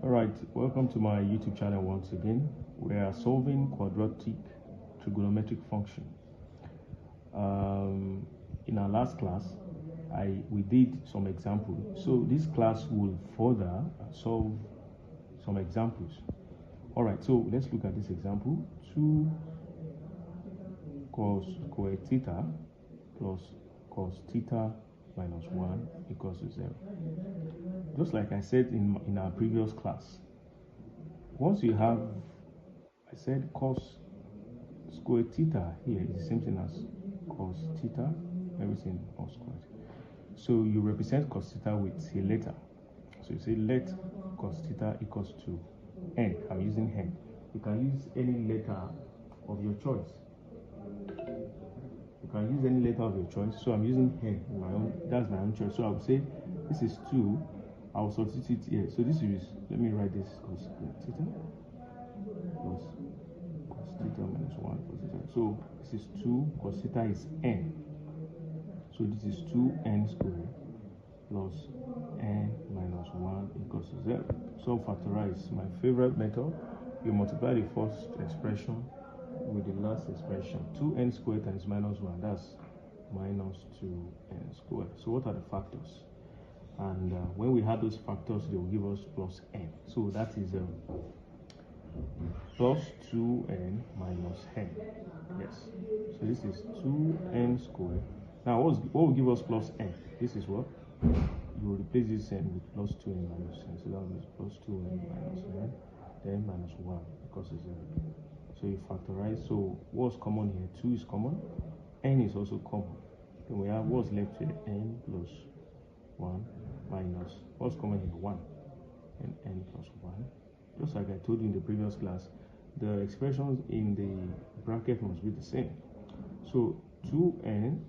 Alright, welcome to my YouTube channel once again. We are solving quadratic trigonometric function. In our last class, we did some examples. So this class will further solve some examples. Alright, so let's look at this example. 2 cos square theta plus cos theta minus 1 equals to 0. Just like I said in our previous class, once you have, I said cos square theta here is the same thing as cos theta, everything all squared. So you represent cos theta with a letter. So you say let cos theta equals to n. I'm using n. You can use any letter of your choice. You can use any letter of your choice. So I'm using n, that's my own choice. So I would say this is 2. I'll substitute here. So this is, let me write this cos theta plus cos theta minus 1 cos theta. So this is 2 cos theta is n. So this is 2n squared plus n minus 1 equals to 0. So factorize, my favorite method. You multiply the first expression with the last expression. 2n squared times minus 1, that's minus 2n squared. So what are the factors? And when we add those factors, they will give us plus n. So that is plus 2n minus n. Yes. So this is 2n squared. Now what will give us plus n? This is what? You will replace this n with plus 2n minus n. So that means plus 2n minus n, then minus 1 equals to 0. So you factorize. So what's common here? 2 is common. N is also common. Then we have what's left here? N plus 1 minus what's common here? 1 and n plus 1. Just like I told you in the previous class, the expressions in the bracket must be the same. So 2n,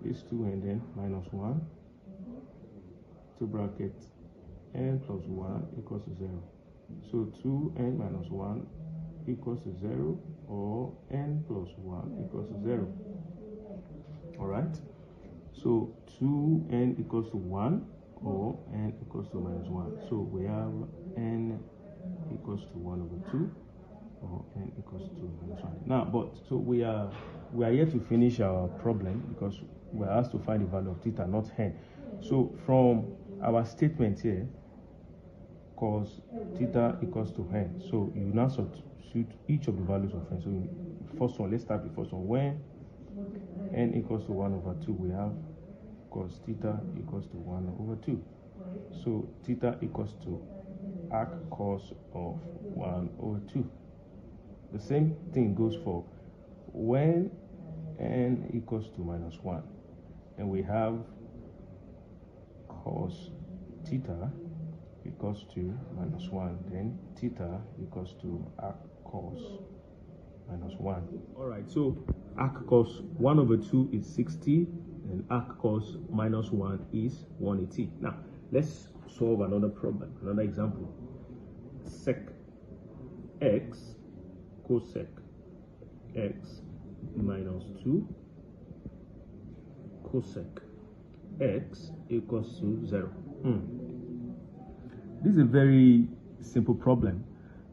this 2n, then minus 1 to bracket n plus 1 equals to 0. So 2n minus 1 equals to 0, or n plus 1 equals to 0. Alright, so 2n equals to 1 or n equals to minus 1. So we have n equals to 1 over 2 or n equals to minus 1. Now, but so we are yet to finish our problem because we are asked to find the value of theta, not n. So from our statement here, cos theta equals to n. So you now substitute each of the values of n. So first one, let's start with the first one. When n equals to 1 over 2, we have cos theta equals to 1 over 2. So theta equals to arc cos of 1 over 2. The same thing goes for when n equals to minus 1. And we have cos theta equals to minus 1. Then theta equals to arc cos minus 1. Alright, so arc cos 1 over 2 is 60. And arc cos minus 1 is 180. Now, let's solve another problem, another example. Sec x cosec x minus 2 cosec x equals to 0. This is a very simple problem.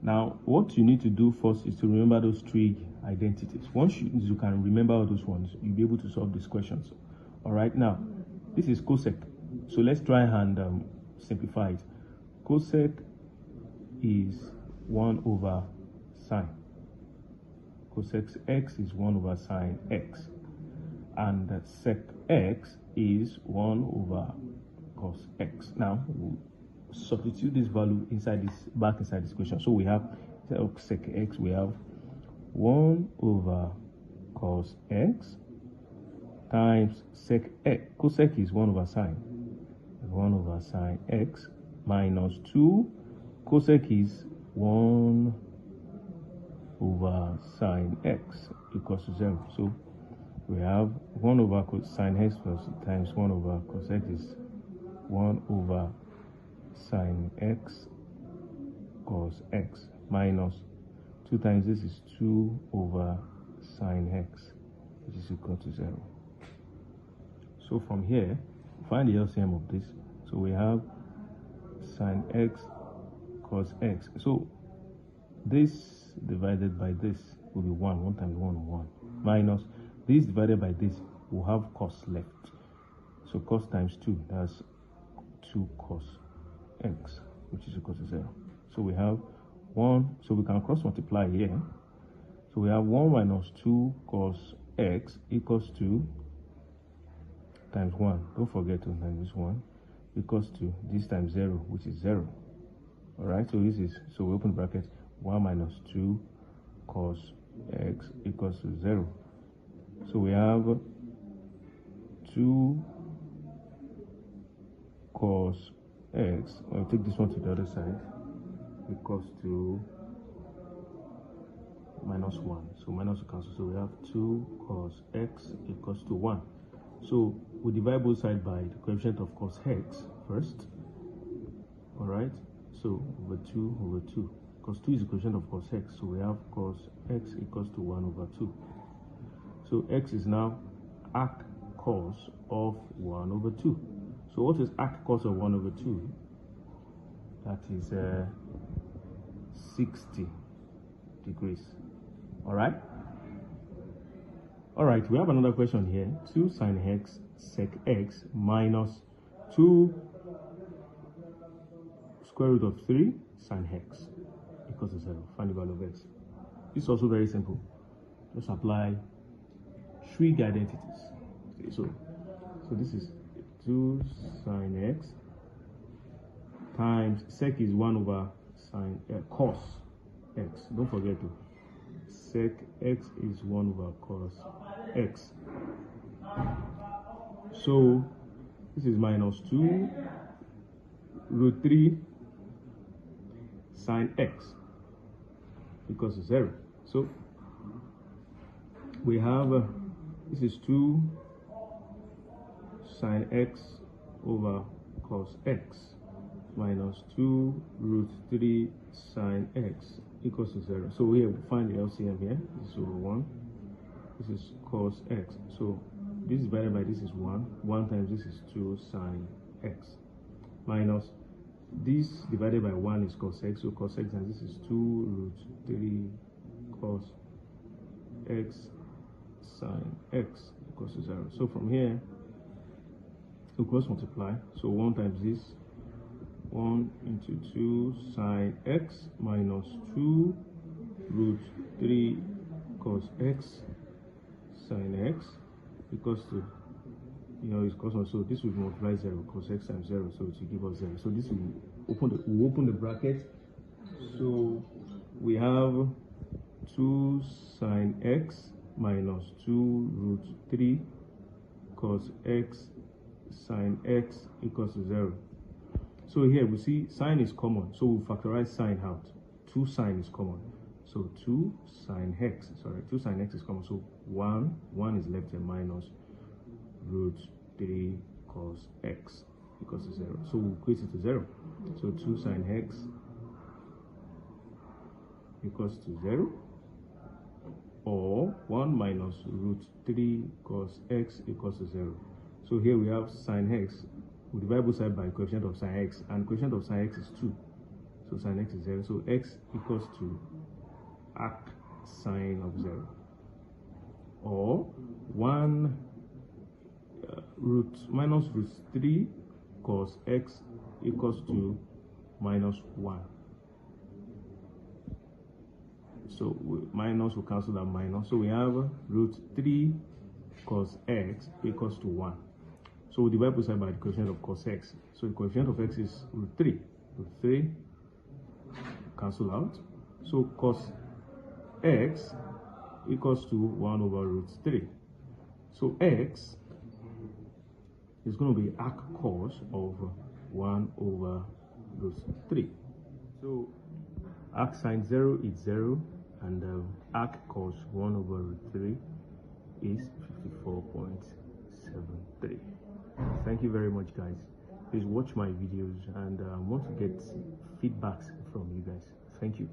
Now, what you need to do first is to remember those trig identities. Once you can remember all those ones, you'll be able to solve these questions. All right, now this is cosec. So let's try and simplify it. Cosec is 1 over sine. Cosec x is 1 over sine x. And sec x is 1 over cos x. Now we'll substitute this value back inside this equation. So we have instead of sec x, we have 1 over cos x times sec x. Cosec is 1 over sine. 1 over sine x minus 2. Cosec is 1 over sine x equals to 0. So we have 1 over sine x plus times 1 over cosec is 1 over sine x cos x minus 2 times this is 2 over sine x, which is equal to 0. So from here, find the LCM of this. So we have sine x cos x. So this divided by this will be 1. 1 times 1, 1. Minus this divided by this will have cos left. So cos times 2, that's 2 cos x, which is equal to 0. So we have 1, so we can cross multiply here. So we have 1 minus 2 cos x equals to times 1. Don't forget to times 1 equals to this times 0, which is 0. Alright, so this is, so we open bracket, 1 minus 2 cos x equals to 0. So we have 2 cos x, I'll take this one to the other side, equals to minus 1. So minus will cancel. So we have 2 cos x equals to 1. So we divide both sides by the coefficient of cos x first. Alright, so over 2 over 2. Cos 2 is the coefficient of cos x. So we have cos x equals to 1 over 2. So x is now arc cos of 1 over 2. So what is arc cos of 1 over 2? That is 60 degrees. Alright? Alright, we have another question here. 2 sine x sec x minus 2 square root of 3 sine x equals to 0. Find the value of x. This is also very simple. Just apply trig identities. Okay, so this is 2 sine x times sec is 1 over sine cos x. Don't forget to sec x is 1 over cos x. So this is minus 2 root 3 sine x equals to 0. So we have this is 2 sine x over cos x minus 2 root 3 sine x equals to 0. So here we find the LCM here. This is over 1. This is cos x. So this divided by this is 1. 1 times this is 2 sine x. Minus this divided by 1 is cos x. So cos x and this is 2 root 3 cos x sine x equals to 0. So from here we cross multiply. So 1 times this 1 into 2 sine x minus 2 root 3 cos x sine x equals to, it's cosine, so this will multiply 0, cos x times 0, so it will give us 0. So this will open the bracket. So we have 2 sine x minus 2 root 3 cos x sine x equals to 0. So here we see sine is common, so we'll factorize sine out. 2 sine is common, so 2 sine x, 2 sine x is common, so 1 is left here minus root 3 cos x equals to 0. So we'll equate it to 0. So 2 sine x equals to 0, or 1 minus root 3 cos x equals to 0. So here we have sine x. We divide both sides by coefficient of sine x, and coefficient of sine x is 2. So sine x is 0. So x equals to arc sine of 0, or 1 minus root 3 cos x equals to minus 1. So minus will cancel that minus. So we have root 3 cos x equals to 1. So we divide both sides by the coefficient of cos x. So the coefficient of x is root 3. Root 3 cancel out. So cos x equals to 1 over root 3. So x is going to be arc cos of 1 over root 3. So arc sine 0 is 0, and arc cos 1 over root 3 is 54.73. Thank you very much, guys. Please watch my videos, and I want to get feedbacks from you guys. Thank you.